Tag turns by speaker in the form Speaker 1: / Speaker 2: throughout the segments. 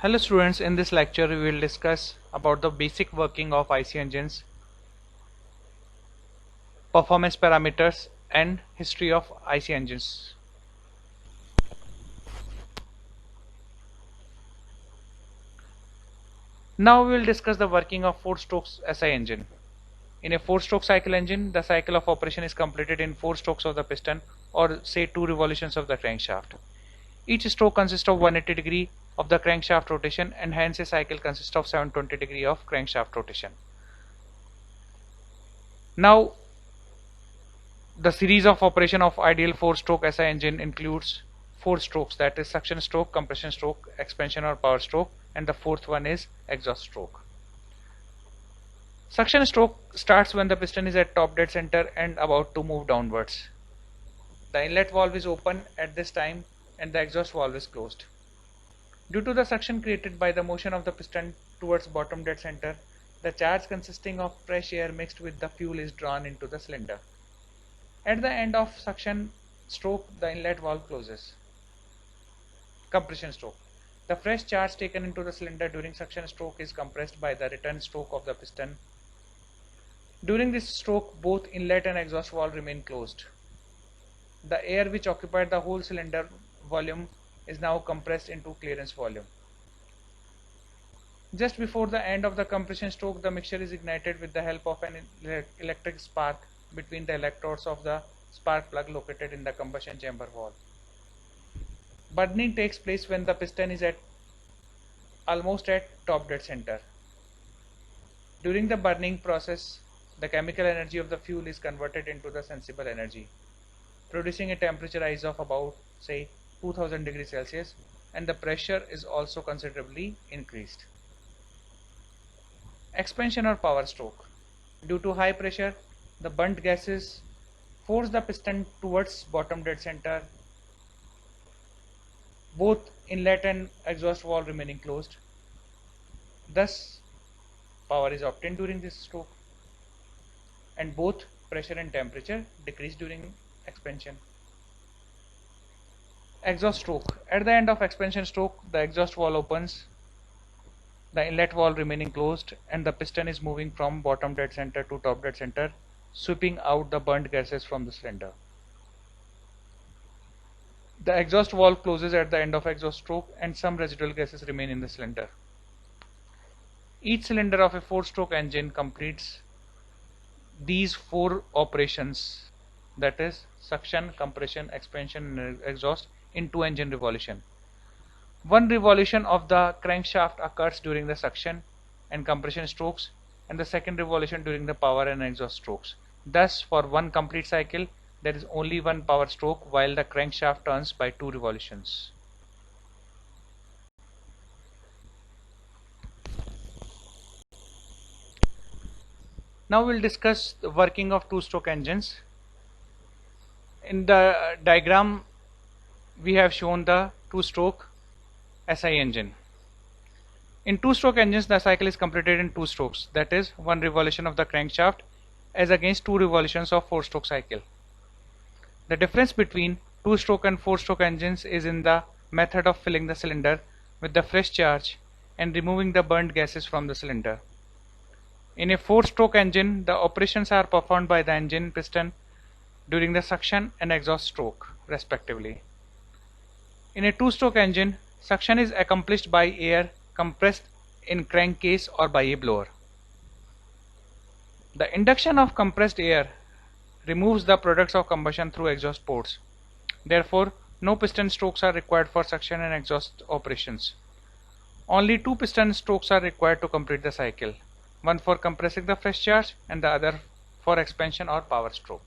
Speaker 1: Hello students, in this lecture we will discuss about the basic working of IC engines, performance parameters and history of IC engines. Now we will discuss the working of 4-stroke SI engine. In a 4-stroke cycle engine, the cycle of operation is completed in 4 strokes of the piston or say 2 revolutions of the crankshaft. Each stroke consists of 180 degree of the crankshaft rotation and hence a cycle consists of 720 degree of crankshaft rotation. Now the series of operation of ideal 4-stroke SI engine includes 4 strokes, that is suction stroke, compression stroke, expansion or power stroke, and the fourth one is exhaust stroke. Suction stroke starts when the piston is at top dead center and about to move downwards. The inlet valve is open at this time and the exhaust valve is closed. Due to the suction created by the motion of the piston towards bottom dead center, the charge consisting of fresh air mixed with the fuel is drawn into the cylinder. At the end of suction stroke, the inlet valve closes. Compression stroke. The fresh charge taken into the cylinder during suction stroke is compressed by the return stroke of the piston. During this stroke, both inlet and exhaust valve remain closed. The air which occupied the whole cylinder volume is now compressed into clearance volume. Just before the end of the compression stroke, the mixture is ignited with the help of an electric spark between the electrodes of the spark plug located in the combustion chamber wall. Burning takes place when the piston is almost at top dead center. During the burning process, the chemical energy of the fuel is converted into the sensible energy, producing a temperature rise of about say 2000 degrees Celsius, and the pressure is also considerably increased. Expansion or power stroke. Due to high pressure, the burnt gases force the piston towards bottom dead center, both inlet and exhaust valve remaining closed. Thus, power is obtained during this stroke, and both pressure and temperature decrease during expansion. Exhaust stroke. At the end of expansion stroke, the exhaust valve opens, the inlet valve remaining closed, and the piston is moving from bottom dead center to top dead center, sweeping out the burnt gases from the cylinder. The exhaust valve closes at the end of exhaust stroke and some residual gases remain in the cylinder. Each cylinder of a 4-stroke engine completes these 4 operations, that is suction, compression, expansion and exhaust, in 2 engine revolution. 1 revolution of the crankshaft occurs during the suction and compression strokes, and the second revolution during the power and exhaust strokes. Thus, for 1 complete cycle, there is only 1 power stroke while the crankshaft turns by 2 revolutions. Now we will discuss the working of 2-stroke engines. In the diagram, we have shown the 2-stroke SI engine. In 2-stroke engines, the cycle is completed in 2 strokes, that is 1 revolution of the crankshaft as against 2 revolutions of 4-stroke cycle. The difference between 2-stroke and 4-stroke engines is in the method of filling the cylinder with the fresh charge and removing the burnt gases from the cylinder. In a 4-stroke engine, the operations are performed by the engine piston during the suction and exhaust stroke, respectively. In a 2-stroke engine, suction is accomplished by air compressed in crankcase or by a blower. The induction of compressed air removes the products of combustion through exhaust ports. Therefore, no piston strokes are required for suction and exhaust operations. Only 2 piston strokes are required to complete the cycle, one for compressing the fresh charge and the other for expansion or power stroke.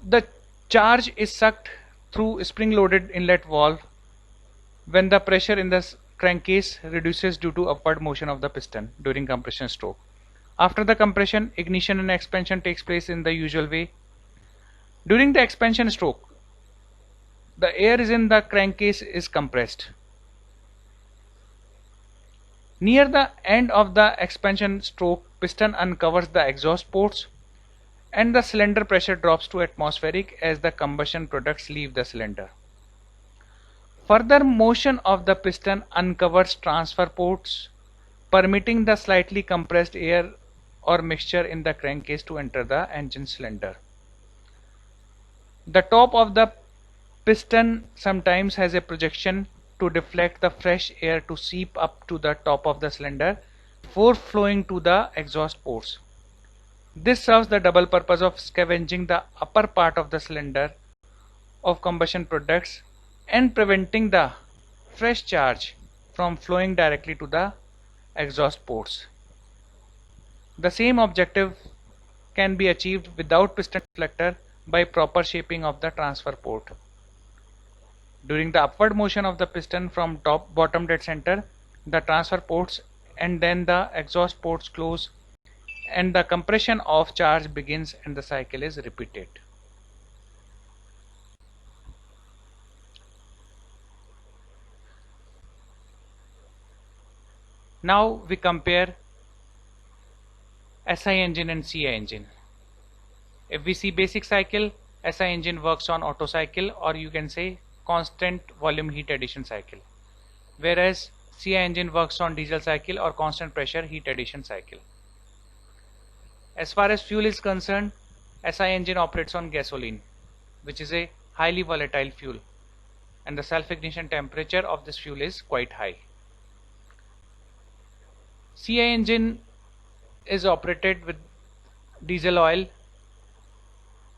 Speaker 1: The charge is sucked through spring-loaded inlet valve when the pressure in the crankcase reduces due to upward motion of the piston during compression stroke. After the compression, ignition and expansion takes place in the usual way. During the expansion stroke, the air in the crankcase is compressed. Near the end of the expansion stroke, piston uncovers the exhaust ports and the cylinder pressure drops to atmospheric as the combustion products leave the cylinder. Further motion of the piston uncovers transfer ports, permitting the slightly compressed air or mixture in the crankcase to enter the engine cylinder. The top of the piston sometimes has a projection to deflect the fresh air to seep up to the top of the cylinder before flowing to the exhaust ports. This serves the double purpose of scavenging the upper part of the cylinder of combustion products and preventing the fresh charge from flowing directly to the exhaust ports. The same objective can be achieved without piston deflector by proper shaping of the transfer port. During the upward motion of the piston from bottom dead center, the transfer ports and then the exhaust ports close and the compression of charge begins and the cycle is repeated. Now we compare SI engine and CI engine. If we see basic cycle, SI engine works on Otto cycle, or you can say constant volume heat addition cycle, whereas CI engine works on diesel cycle or constant pressure heat addition cycle. As far as fuel is concerned, SI engine operates on gasoline, which is a highly volatile fuel, and the self-ignition temperature of this fuel is quite high. CI engine is operated with diesel oil,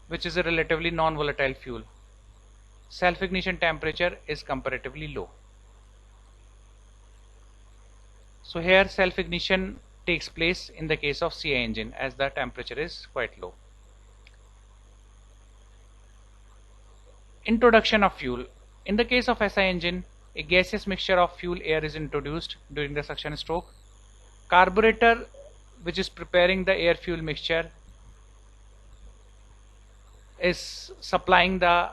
Speaker 1: which is a relatively non-volatile fuel. Self-ignition temperature is comparatively low. So here self-ignition takes place in the case of CI engine as the temperature is quite low. Introduction of fuel. In the case of SI engine, a gaseous mixture of fuel air is introduced during the suction stroke. Carburetor, which is preparing the air fuel mixture, is supplying the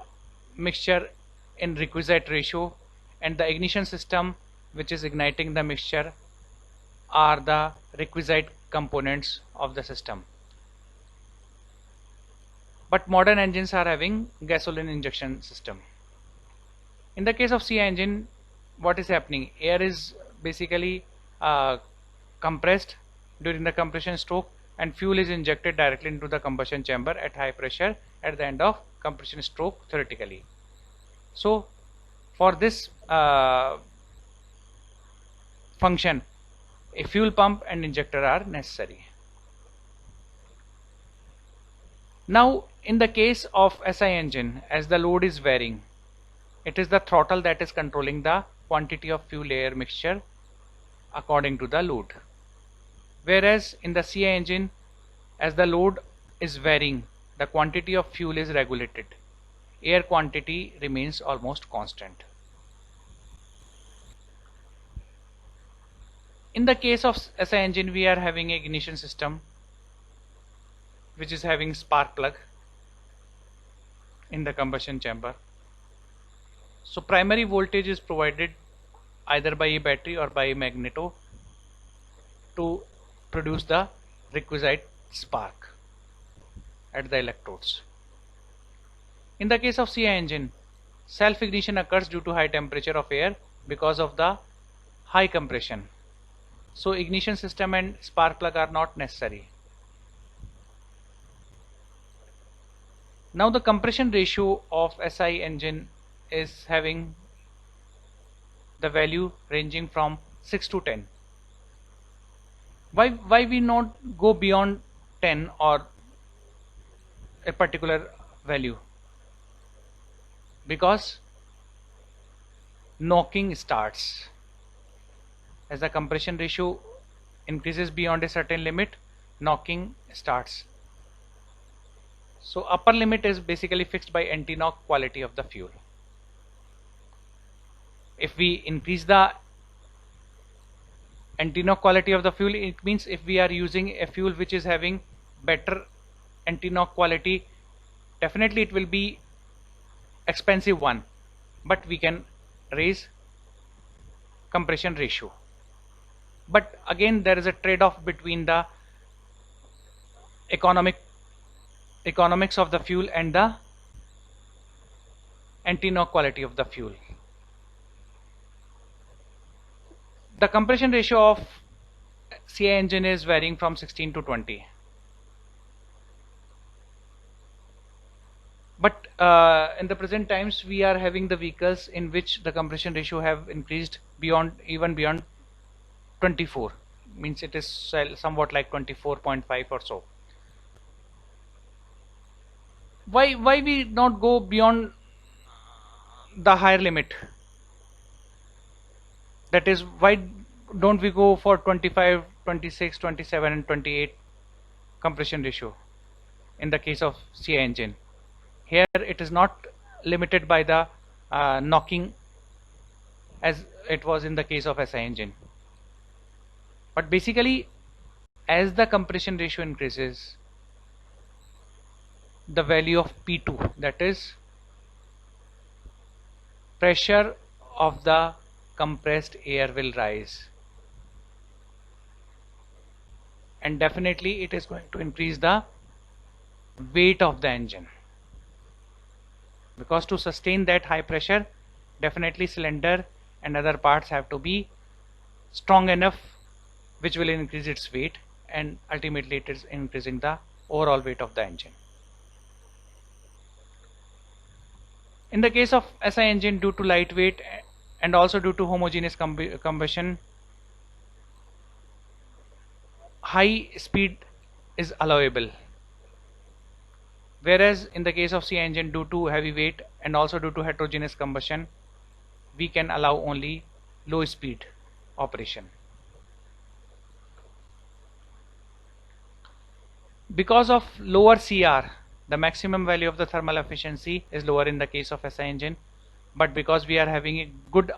Speaker 1: mixture in requisite ratio, and the ignition system, which is igniting the mixture, are the requisite components of the system. But modern engines are having gasoline injection system. In the case of CI engine, what is happening? Air is basically compressed during the compression stroke and fuel is injected directly into the combustion chamber at high pressure at the end of compression stroke theoretically. So for this function, a fuel pump and injector are necessary. Now in the case of SI engine, as the load is varying, it is the throttle that is controlling the quantity of fuel air mixture according to the load. Whereas in the CI engine, as the load is varying, the quantity of fuel is regulated. Air quantity remains almost constant. In the case of SI engine, we are having an ignition system which is having spark plug in the combustion chamber. So primary voltage is provided either by a battery or by a magneto to produce the requisite spark at the electrodes. In the case of CI engine, self-ignition occurs due to high temperature of air because of the high compression. So ignition system and spark plug are not necessary. Now the compression ratio of SI engine is having the value ranging from 6 to 10. Why we not go beyond 10 or a particular value? Because knocking starts. As the compression ratio increases beyond a certain limit, knocking starts. So upper limit is basically fixed by anti-knock quality of the fuel. If we increase the anti-knock quality of the fuel, it means if we are using a fuel which is having better anti-knock quality, definitely it will be expensive one, but we can raise compression ratio. But again, there is a trade-off between the economics of the fuel and the anti-knock quality of the fuel. The compression ratio of CI engine is varying from 16 to 20. But in the present times we are having the vehicles in which the compression ratio have increased even beyond 24, means it is somewhat like 24.5 or so. Why we not go beyond the higher limit? That is, why don't we go for 25, 26, 27 and 28 compression ratio in the case of CI engine? Here it is not limited by the knocking as it was in the case of SI engine. But basically, as the compression ratio increases, the value of P2, that is pressure of the compressed air, will rise, and definitely it is going to increase the weight of the engine, because to sustain that high pressure, definitely cylinder and other parts have to be strong enough, which will increase its weight, and ultimately it is increasing the overall weight of the engine. In the case of SI engine, due to lightweight and also due to homogeneous combustion, high speed is allowable, whereas in the case of CI engine, due to heavy weight and also due to heterogeneous combustion, we can allow only low speed operation. Because of lower CR, the maximum value of the thermal efficiency is lower in the case of SI engine, but because we are having a good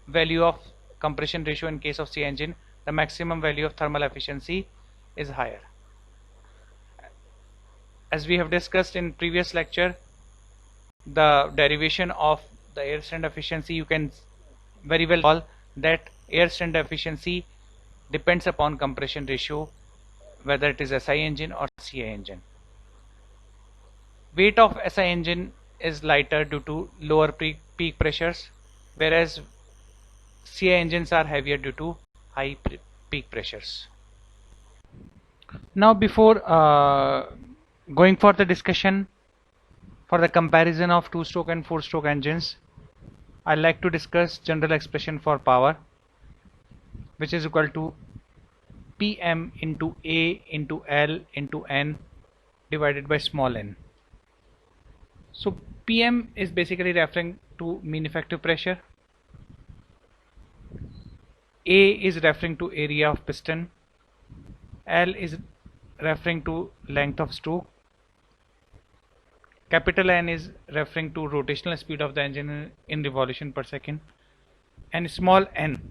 Speaker 1: value of compression ratio in case of CI engine, the maximum value of thermal efficiency is higher. As we have discussed in previous lecture, the derivation of the air standard efficiency, you can very well call that air standard efficiency depends upon compression ratio, whether it is SI engine or CI engine. Weight of SI engine is lighter due to lower peak pressures, whereas CI engines are heavier due to high peak pressures. Now, before going for the discussion for the comparison of 2-stroke and 4-stroke engines, I'd like to discuss general expression for power, which is equal to Pm into A into L into N divided by small n. So Pm is basically referring to mean effective pressure, A is referring to area of piston, L is referring to length of stroke, capital N is referring to rotational speed of the engine in revolution per second, and small n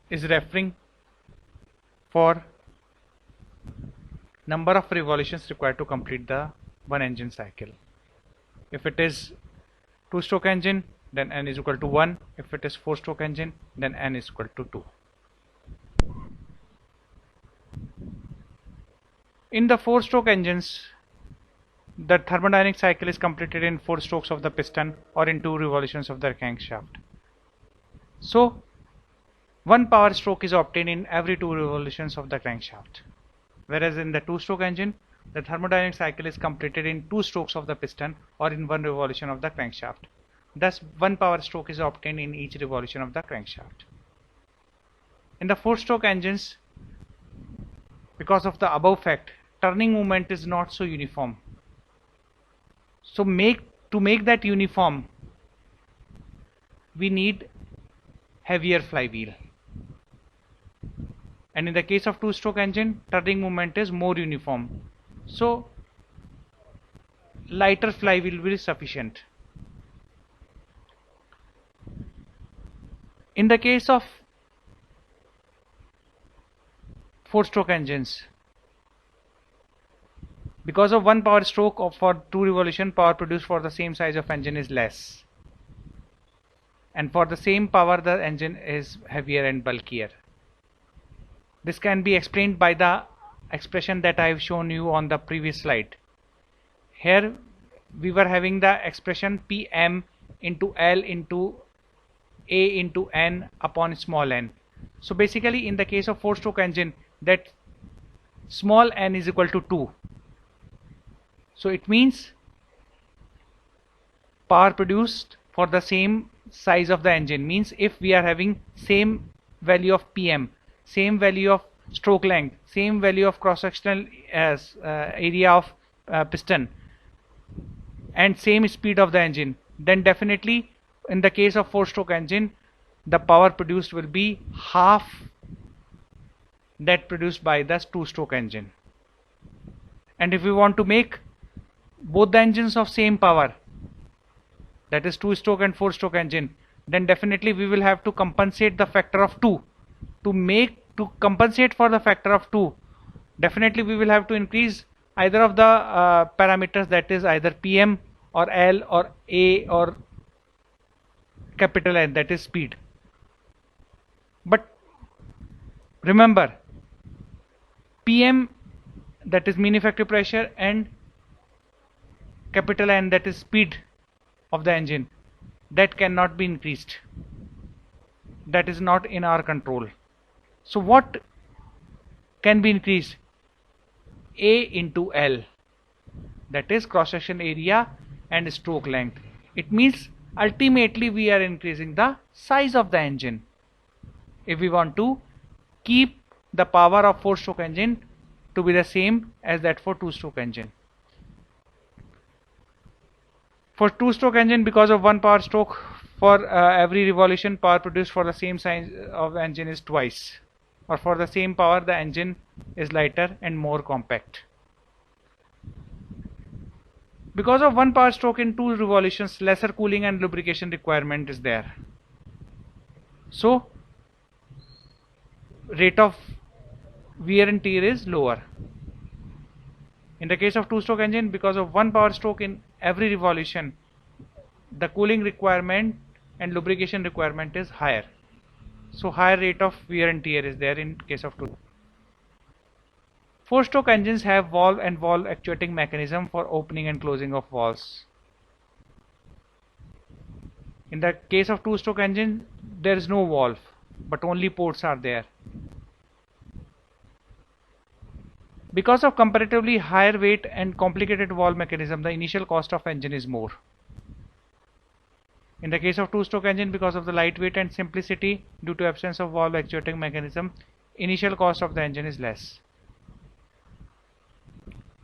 Speaker 1: is referring for number of revolutions required to complete the one engine cycle. If it is 2-stroke engine, then n is equal to 1. If it is 4-stroke engine, then n is equal to 2. In the 4-stroke engines, the thermodynamic cycle is completed in 4 strokes of the piston or in 2 revolutions of the crankshaft. So 1 power stroke is obtained in every 2 revolutions of the crankshaft, whereas in the 2-stroke engine, the thermodynamic cycle is completed in 2 strokes of the piston or in 1 revolution of the crankshaft. Thus 1 power stroke is obtained in each revolution of the crankshaft. In the 4-stroke engines, because of the above fact, turning movement is not so uniform. So to make that uniform, we need heavier flywheel. And in the case of 2-stroke engine, turning movement is more uniform. So lighter flywheel will be sufficient. In the case of 4-stroke engines, because of 1 power stroke for 2 revolution, power produced for the same size of engine is less, and for the same power the engine is heavier and bulkier. This can be explained by the expression that I have shown you on the previous slide. Here we were having the expression Pm into L into A into N upon small n. So basically in the case of 4-stroke engine, that small n is equal to 2. So it means power produced for the same size of the engine, means if we are having same value of PM, same value of stroke length, same value of cross-sectional area of piston, and same speed of the engine, then definitely in the case of 4-stroke engine, the power produced will be half that produced by the 2-stroke engine. And if we want to make both the engines of same power, that is 2-stroke and 4-stroke engine, then definitely we will have to compensate the factor of 2. To compensate for the factor of 2, definitely we will have to increase either of the parameters, that is either PM or L or A or capital N, that is speed. But remember, PM, that is mean effective pressure, and capital N, that is speed of the engine, that cannot be increased. That is not in our control. So what can be increased? A into L, that is cross section area and stroke length. It means ultimately we are increasing the size of the engine if we want to keep the power of 4-stroke engine to be the same as that for 2-stroke engine. For 2-stroke engine, because of 1 power stroke, for every revolution, power produced for the same size of the engine is twice, or for the same power the engine is lighter and more compact. Because of 1 power stroke in 2 revolutions, lesser cooling and lubrication requirement is there. So rate of wear and tear is lower. In the case of 2-stroke engine, because of 1 power stroke in every revolution, the cooling requirement and lubrication requirement is higher. So higher rate of wear and tear is there in case of 2. 4-stroke engines have valve and valve actuating mechanism for opening and closing of valves. In the case of 2-stroke engine, there is no valve, but only ports are there. Because of comparatively higher weight and complicated valve mechanism, the initial cost of engine is more. In the case of 2-stroke engine, because of the lightweight and simplicity due to absence of valve actuating mechanism, initial cost of the engine is less.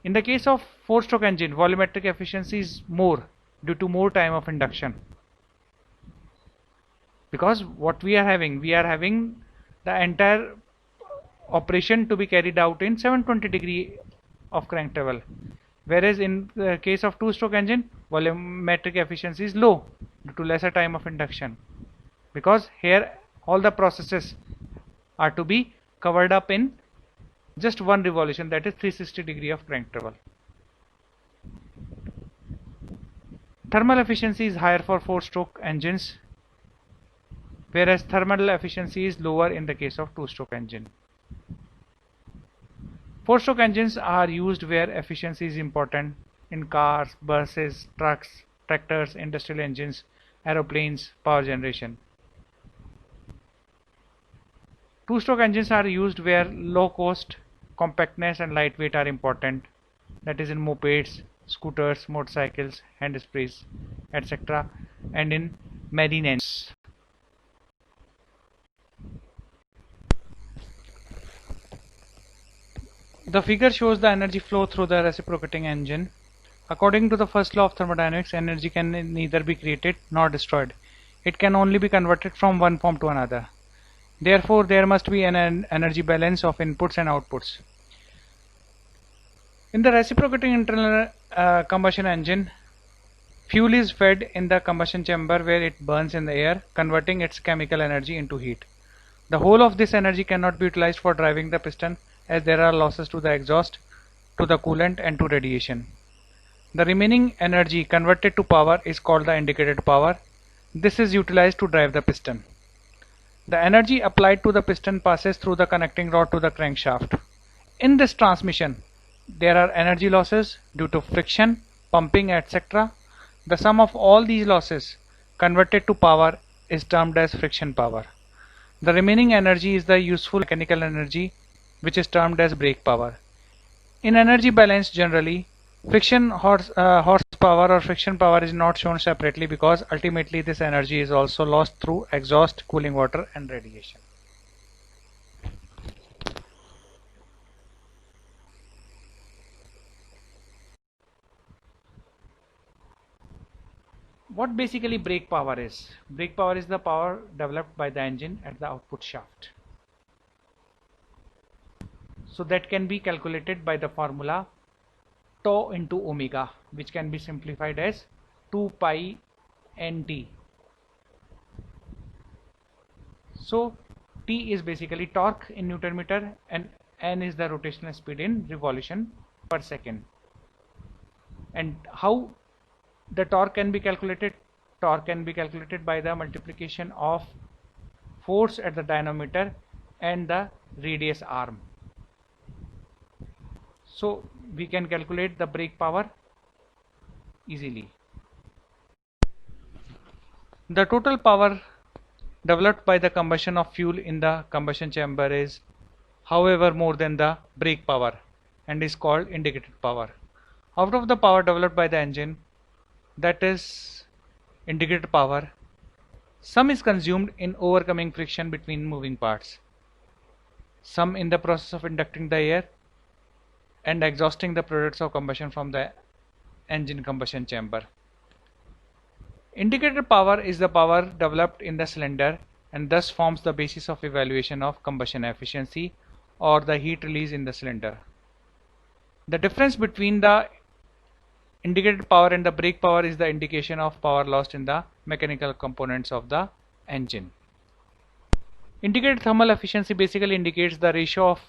Speaker 1: In the case of 4-stroke engine, volumetric efficiency is more due to more time of induction. Because what we are having the entire operation to be carried out in 720 degree of crank travel, whereas in the case of 2-stroke engine, volumetric efficiency is low due to lesser time of induction, because here all the processes are to be covered up in just one revolution, that is 360 degree of crank travel. Thermal efficiency is higher for 4-stroke engines, whereas thermal efficiency is lower in the case of 2-stroke engine. 4-stroke engines are used where efficiency is important, in cars, buses, trucks, tractors, industrial engines, aeroplanes, power generation. 2-stroke engines are used where low cost, compactness and lightweight are important, that is in mopeds, scooters, motorcycles, hand sprays, etc., and in marine engines. The figure shows the energy flow through the reciprocating engine. According to the first law of thermodynamics, energy can neither be created nor destroyed. It can only be converted from one form to another. Therefore, there must be an energy balance of inputs and outputs. In the reciprocating internal combustion engine, fuel is fed in the combustion chamber where it burns in the air, converting its chemical energy into heat. The whole of this energy cannot be utilized for driving the piston, as there are losses to the exhaust, to the coolant and to radiation. The remaining energy converted to power is called the indicated power. This is utilized to drive the piston. The energy applied to the piston passes through the connecting rod to the crankshaft. In this transmission, there are energy losses due to friction, pumping, etc. The sum of all these losses converted to power is termed as friction power. The remaining energy is the useful mechanical energy, which is termed as brake power. In energy balance generally, horsepower or friction power is not shown separately because ultimately this energy is also lost through exhaust, cooling water and radiation. What basically brake power is? Brake power is the power developed by the engine at the output shaft. So that can be calculated by the formula tau into omega, which can be simplified as 2 pi nt. So T is basically torque in Newton meter and N is the rotational speed in revolution per second. And how the torque can be calculated? Torque can be calculated by the multiplication of force at the dynamometer and the radius arm. So we can calculate the brake power easily. The total power developed by the combustion of fuel in the combustion chamber is, however, more than the brake power and is called indicated power. Out of the power developed by the engine, that is indicated power, some is consumed in overcoming friction between moving parts, some in the process of inducting the air and exhausting the products of combustion from the engine combustion chamber. Indicated power is the power developed in the cylinder and thus forms the basis of evaluation of combustion efficiency or the heat release in the cylinder. The difference between the indicated power and the brake power is the indication of power lost in the mechanical components of the engine. Indicated thermal efficiency basically indicates the ratio of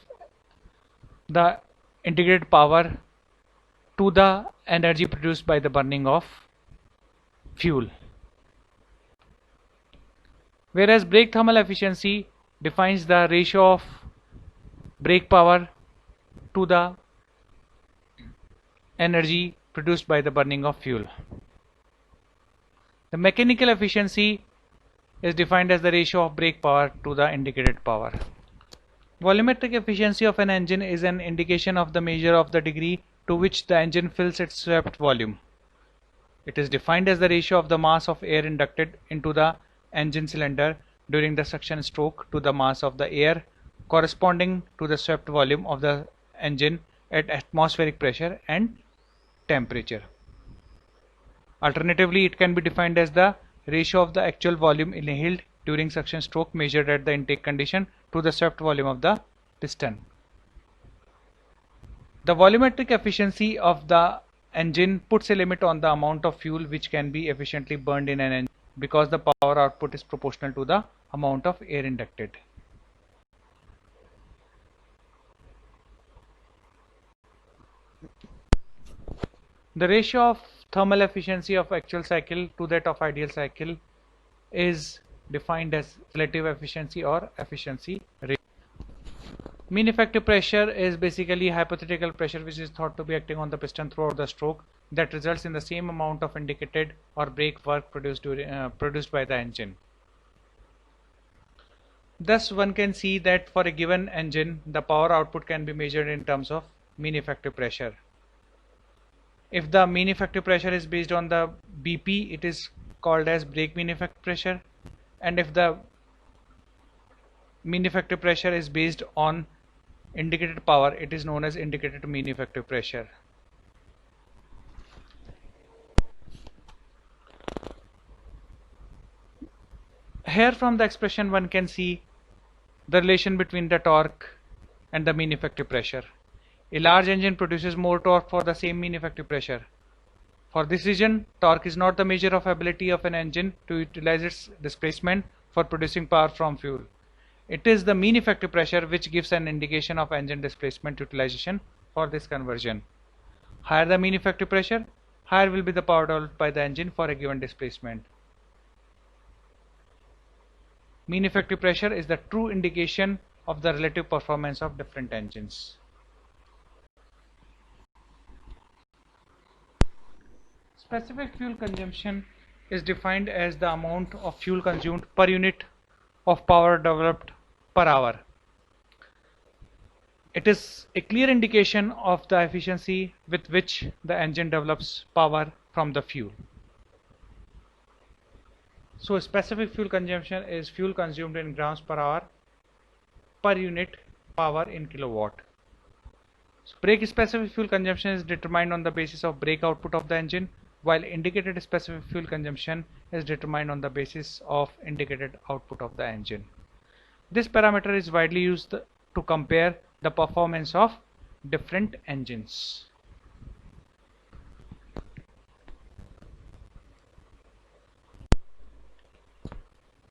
Speaker 1: the integrated power to the energy produced by the burning of fuel. Whereas brake thermal efficiency defines the ratio of brake power to the energy produced by the burning of fuel. The mechanical efficiency is defined as the ratio of brake power to the indicated power. Volumetric efficiency of an engine is an indication of the measure of the degree to which the engine fills its swept volume. It is defined as the ratio of the mass of air inducted into the engine cylinder during the suction stroke to the mass of the air corresponding to the swept volume of the engine at atmospheric pressure and temperature. Alternatively, it can be defined as the ratio of the actual volume inhaled during suction stroke measured at the intake condition to the swept volume of the piston. The volumetric efficiency of the engine puts a limit on the amount of fuel which can be efficiently burned in an engine because the power output is proportional to the amount of air inducted. The ratio of thermal efficiency of actual cycle to that of ideal cycle is defined as relative efficiency or efficiency ratio. Mean effective pressure is basically hypothetical pressure which is thought to be acting on the piston throughout the stroke that results in the same amount of indicated or brake work produced by the engine. Thus one can see that for a given engine the power output can be measured in terms of mean effective pressure. If the mean effective pressure is based on the BP, it is called as brake mean effective pressure, and if the mean effective pressure is based on indicated power, it is known as indicated mean effective pressure. Here from the expression one can see the relation between the torque and the mean effective pressure. A large engine produces more torque for the same mean effective pressure. For this reason, torque is not the measure of ability of an engine to utilize its displacement for producing power from fuel. It is the mean effective pressure which gives an indication of engine displacement utilization for this conversion. Higher the mean effective pressure, higher will be the power developed by the engine for a given displacement. Mean effective pressure is the true indication of the relative performance of different engines. Specific fuel consumption is defined as the amount of fuel consumed per unit of power developed per hour. It is a clear indication of the efficiency with which the engine develops power from the fuel. So specific fuel consumption is fuel consumed in grams per hour per unit power in kilowatt. So brake specific fuel consumption is determined on the basis of brake output of the engine, while indicated specific fuel consumption is determined on the basis of indicated output of the engine. This parameter is widely used to compare the performance of different engines.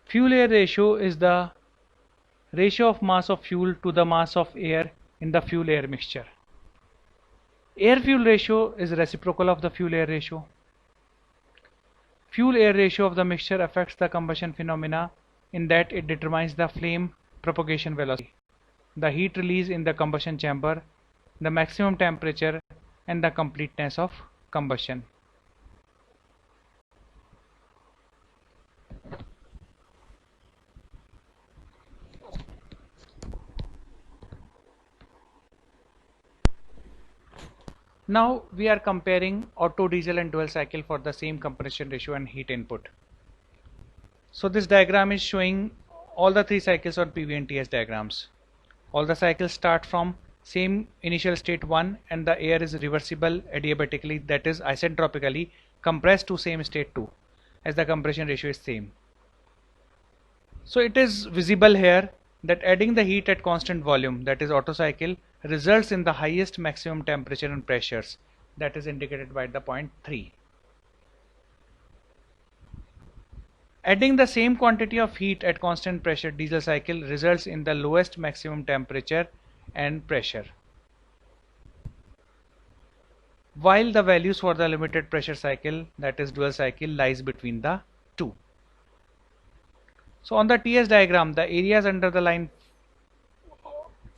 Speaker 1: Fuel-air ratio is the ratio of mass of fuel to the mass of air in the fuel-air mixture. Air-fuel ratio is reciprocal of the fuel-air ratio. Fuel-air ratio of the mixture affects the combustion phenomena in that it determines the flame propagation velocity, the heat release in the combustion chamber, the maximum temperature, and the completeness of combustion. Now we are comparing Otto, diesel and dual cycle for the same compression ratio and heat input. So this diagram is showing all the three cycles on PV and TS diagrams. All the cycles start from same initial state 1 and the air is reversible adiabatically, that is isentropically compressed to same state 2 as the compression ratio is same. So it is visible here that adding the heat at constant volume, that is Otto cycle, results in the highest maximum temperature and pressures, that is indicated by the point 3. Adding the same quantity of heat at constant pressure, diesel cycle, results in the lowest maximum temperature and pressure, while the values for the limited pressure cycle, that is dual cycle, lies between the two. So on the TS diagram, the areas under the line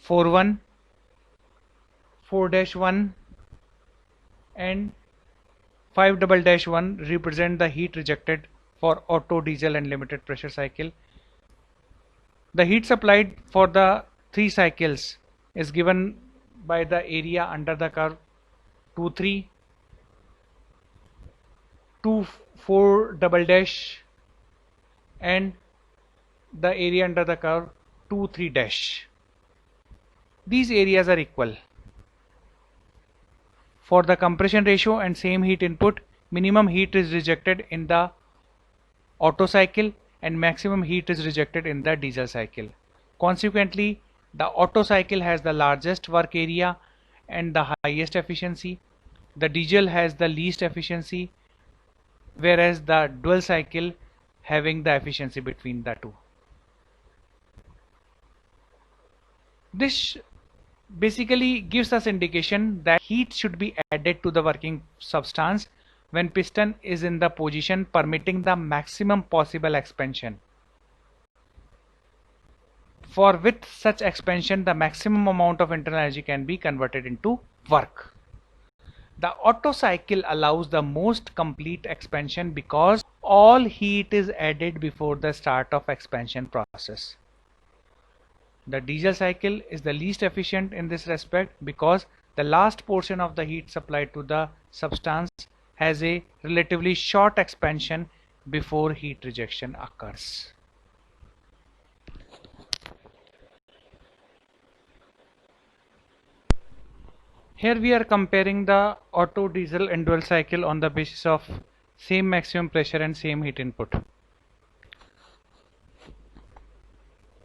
Speaker 1: 4-1, 4-1 and 5-1 represent the heat rejected for Otto, diesel and limited pressure cycle. The heat supplied for the three cycles is given by the area under the curve 2-3, 2-4 and the area under the curve 2-3. These areas are equal. For the compression ratio and same heat input, minimum heat is rejected in the Otto cycle and maximum heat is rejected in the diesel cycle. Consequently, the Otto cycle has the largest work area and the highest efficiency. The diesel has the least efficiency, whereas the dual cycle having the efficiency between the two. This basically gives us indication that heat should be added to the working substance when piston is in the position permitting the maximum possible expansion. For with such expansion, the maximum amount of internal energy can be converted into work. The Otto cycle allows the most complete expansion because all heat is added before the start of expansion process. The diesel cycle is the least efficient in this respect because the last portion of the heat supplied to the substance has a relatively short expansion before heat rejection occurs. Here we are comparing the Otto, diesel and dual cycle on the basis of same maximum pressure and same heat input.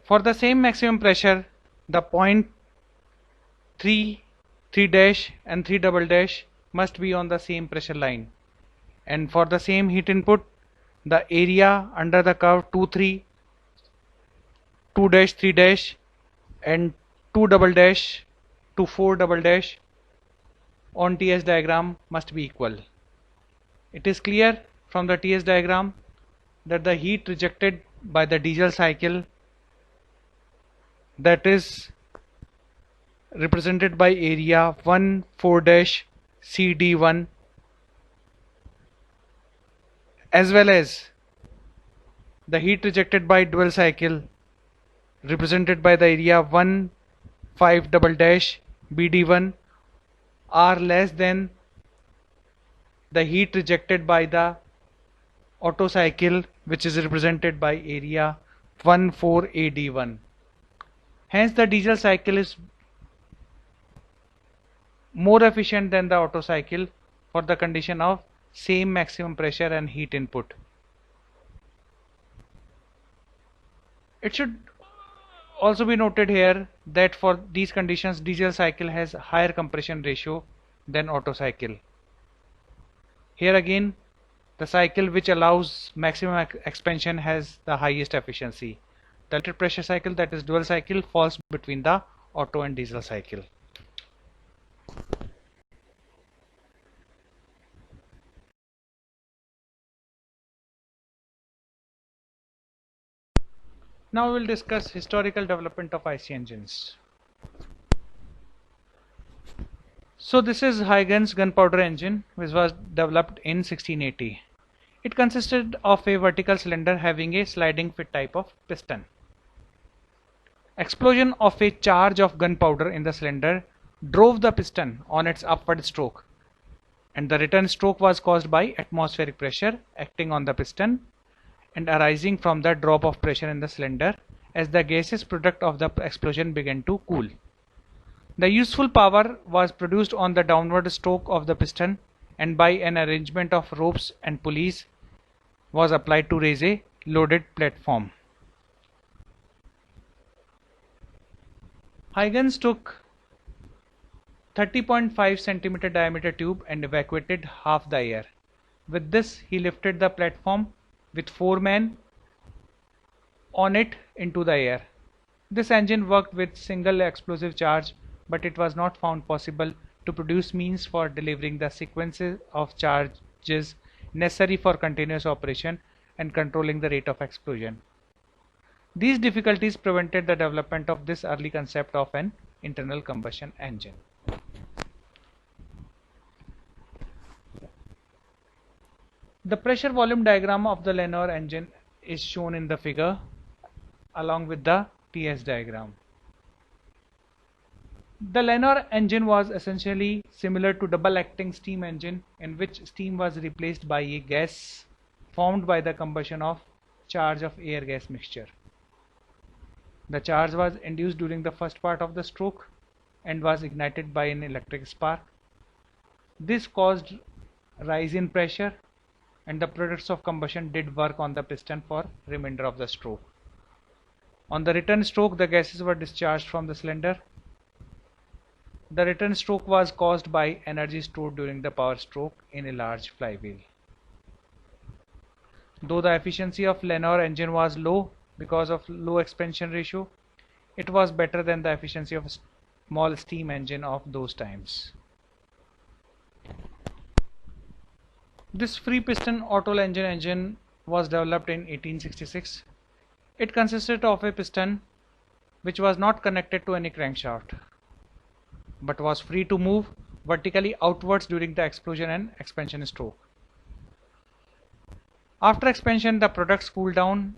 Speaker 1: For the same maximum pressure, the point 3, 3 and 3 must be on the same pressure line, and for the same heat input, the area under the curve 2, 3, 2 3 and 2 to 4 on TS diagram must be equal. It is clear from the TS diagram that the heat rejected by the diesel cycle, that is represented by area 1 4 CD1, as well as the heat rejected by dual cycle, represented by the area 1 5 double dash BD1 are less than the heat rejected by the Otto cycle, which is represented by area 14AD1. Hence the diesel cycle is more efficient than the Otto cycle for the condition of same maximum pressure and heat input. It should also be noted here that for these conditions diesel cycle has higher compression ratio than Otto cycle. Here again the cycle which allows maximum expansion has the highest efficiency. The limited pressure cycle, that is dual cycle, falls between the Otto and diesel cycle. Now we will discuss historical development of IC engines. So this is Huygens gunpowder engine, which was developed in 1680. It consisted of a vertical cylinder having a sliding fit type of piston. Explosion of a charge of gunpowder in the cylinder drove the piston on its upward stroke, and the return stroke was caused by atmospheric pressure acting on the piston and arising from the drop of pressure in the cylinder as the gaseous product of the explosion began to cool. The useful power was produced on the downward stroke of the piston, and by an arrangement of ropes and pulleys was applied to raise a loaded platform. Huygens took 30.5 cm diameter tube and evacuated half the air. With this he lifted the platform with 4 men on it into the air. This engine worked with single explosive charge, but it was not found possible to produce means for delivering the sequences of charges necessary for continuous operation and controlling the rate of explosion. These difficulties prevented the development of this early concept of an internal combustion engine. The pressure volume diagram of the Lenore engine is shown in the figure along with the TS diagram. The Lenore engine was essentially similar to double-acting steam engine, in which steam was replaced by a gas formed by the combustion of charge of air-gas mixture. The charge was induced during the first part of the stroke and was ignited by an electric spark. This caused rise in pressure, and the products of combustion did work on the piston for remainder of the stroke. On the return stroke, the gases were discharged from the cylinder. The return stroke was caused by energy stored during the power stroke in a large flywheel. Though the efficiency of Lenore engine was low because of low expansion ratio, it was better than the efficiency of a small steam engine of those times. This free piston Otto engine was developed in 1866. It consisted of a piston which was not connected to any crankshaft, but was free to move vertically outwards during the explosion and expansion stroke. After expansion, the products cooled down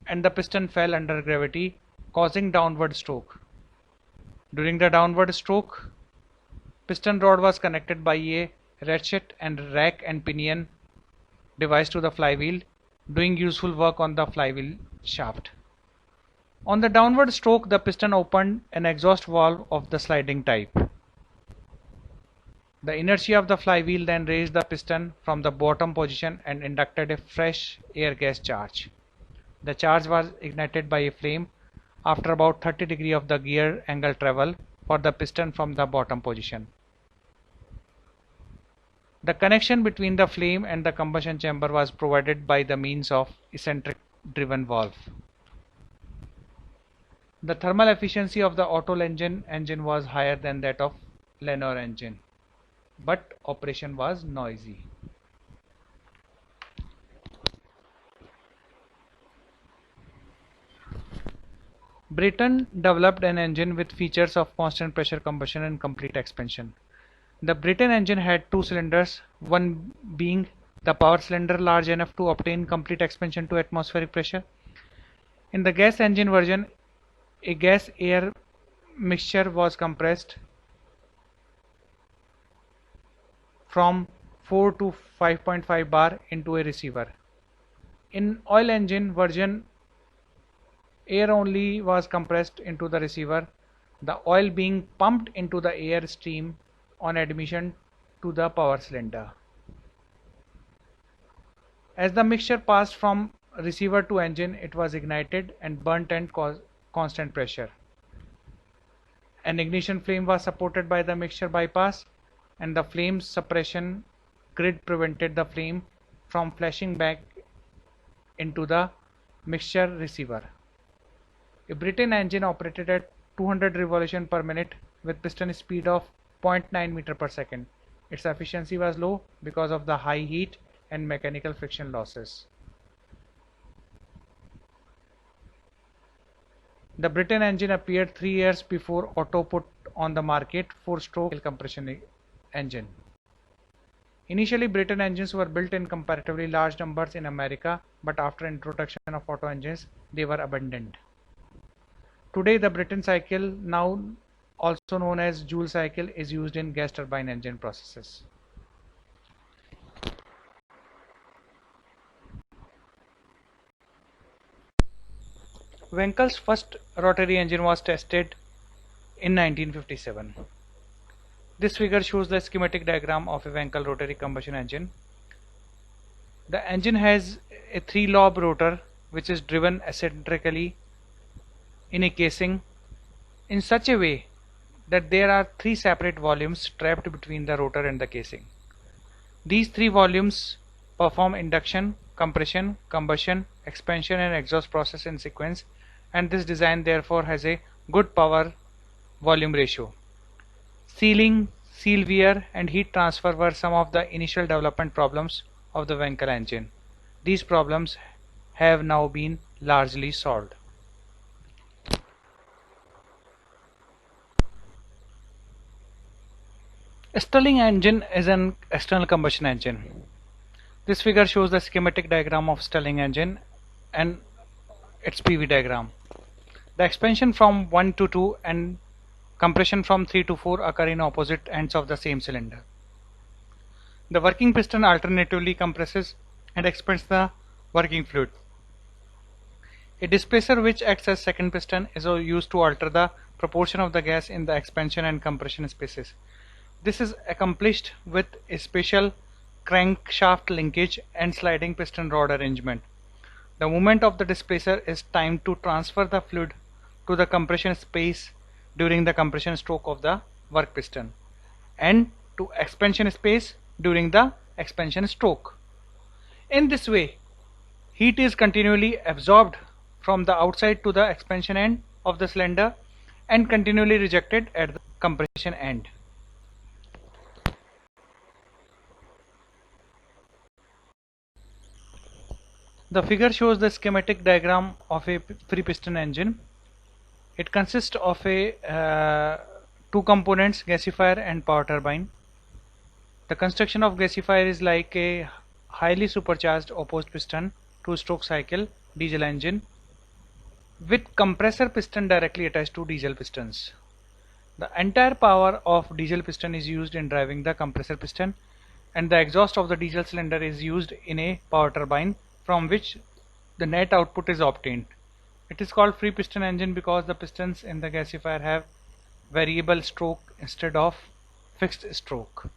Speaker 1: and the piston fell under gravity, causing downward stroke. During the downward stroke, piston rod was connected by a ratchet and rack and pinion device to the flywheel, doing useful work on the flywheel shaft. On the downward stroke, the piston opened an exhaust valve of the sliding type. The inertia of the flywheel then raised the piston from the bottom position and inducted a fresh air gas charge. The charge was ignited by a flame after about 30 degrees of the gear angle travel for the piston from the bottom position. The connection between the flame and the combustion chamber was provided by the means of eccentric driven valve. The thermal efficiency of the Otto engine was higher than that of Lenore engine, but operation was noisy. Brayton developed an engine with features of constant pressure combustion and complete expansion. The Brayton engine had two cylinders, one being the power cylinder large enough to obtain complete expansion to atmospheric pressure, In the gas engine version, a gas-air mixture was compressed from 4 to 5.5 bar into a receiver. In oil engine version, air only was compressed into the receiver, the oil being pumped into the air stream on admission to the power cylinder. As the mixture passed from receiver to engine, it was ignited and burnt at constant pressure. An ignition flame was supported by the mixture bypass, and the flame suppression grid prevented the flame from flashing back into the mixture receiver. A Britten engine operated at 200 revolution per minute with piston speed of 0.9 meter per second. Its efficiency was low because of the high heat and mechanical friction losses. The Britten engine appeared 3 years before Otto put on the market 4-stroke compression engine. Initially, Britten engines were built in comparatively large numbers in America, but after introduction of Otto engines, they were abandoned. Today, the Britten cycle, now also known as Joule cycle, is used in gas turbine engine processes. Wankel's first rotary engine was tested in 1957. This figure shows the schematic diagram of a Wankel rotary combustion engine. The engine has a 3-lobe rotor which is driven eccentrically in a casing in such a way that there are 3 separate volumes trapped between the rotor and the casing. These 3 volumes perform induction, compression, combustion, expansion and exhaust process in sequence, and this design therefore has a good power volume ratio. Sealing, seal wear and heat transfer were some of the initial development problems of the Wankel engine. These problems have now been largely solved. A Stirling engine is an external combustion engine. This figure shows the schematic diagram of Stirling engine and its PV diagram. The expansion from 1 to 2 and compression from 3 to 4 occur in opposite ends of the same cylinder. The working piston alternatively compresses and expands the working fluid. A displacer which acts as second piston is used to alter the proportion of the gas in the expansion and compression spaces. This is accomplished with a special crankshaft linkage and sliding piston rod arrangement. The movement of the displacer is timed to transfer the fluid to the compression space during the compression stroke of the work piston and to expansion space during the expansion stroke. In this way, heat is continually absorbed from the outside to the expansion end of the cylinder and continually rejected at the compression end. The figure shows the schematic diagram of a free piston engine. It consists of a 2 components, gasifier and power turbine. The construction of gasifier is like a highly supercharged opposed piston 2-stroke cycle diesel engine with compressor piston directly attached to diesel pistons. The entire power of diesel piston is used in driving the compressor piston, and the exhaust of the diesel cylinder is used in a power turbine from which the net output is obtained. It is called free piston engine because the pistons in the gasifier have variable stroke instead of fixed stroke.